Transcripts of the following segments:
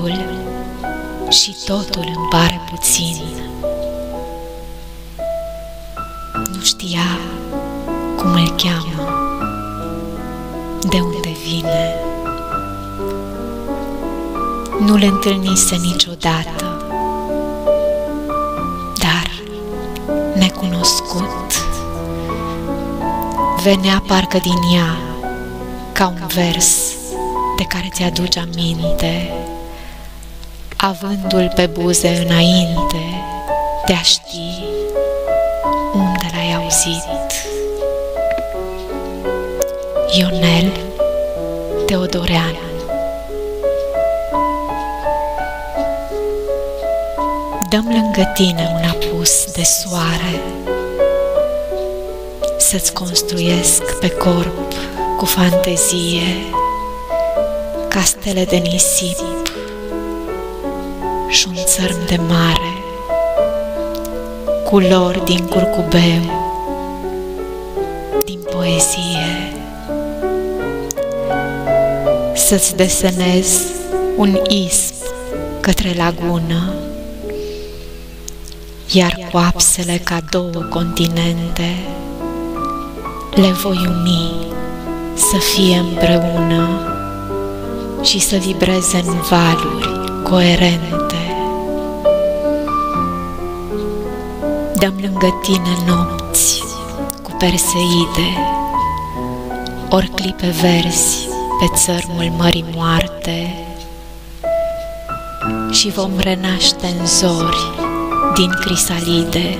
totul și totul îmi pare puțin. Nu știa cum îl cheamă, de unde vine. Nu-l întâlnise niciodată, dar necunoscut venea parcă din ea, ca un vers de care ți-aduci aminte, avându-l pe buze înainte de a ști unde l-ai auzit. Ionel Teodorean. Dă-mi lângă tine un apus de soare, să-ți construiesc pe corp cu fantezie castele de nisip și un țărm de mare, culori din curcubeu, din poezie. Să-ți desenez un isp către lagună, iar coapsele ca două continente le voi uni să fie împreună și să vibreze în valuri coerente. Dă-mi lângă tine nopți cu perseide, ori clipe verzi pe țărmul mării moarte, și vom renaște în zori din crisalide,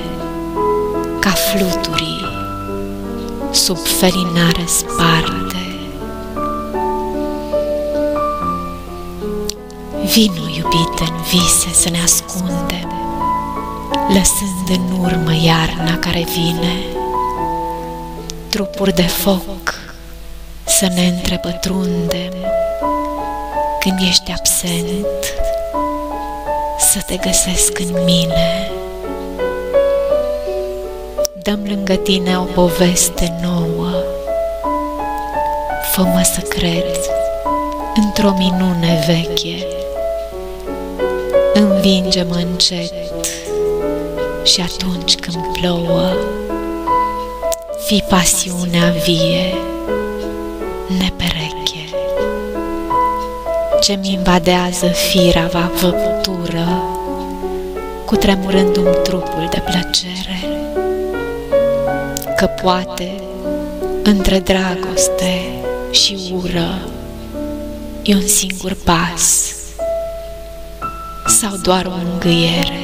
ca fluturii sub felinare sparte. Vino, iubite, în vise să ne ascundem, lăsând în urmă iarna care vine. Trupuri de foc să ne întrepătrundem, când ești absent să te găsesc în mine. Dă-mi lângă tine o poveste nouă, fă-mă să cred într-o minune veche. Învinge-mă încet și atunci când plouă, fii pasiunea vie, nepereche, ce-mi invadează firava văptură, cutremurându-mi trupul de plăcere. Că poate, între dragoste și ură, e un singur pas sau doar o mângâiere.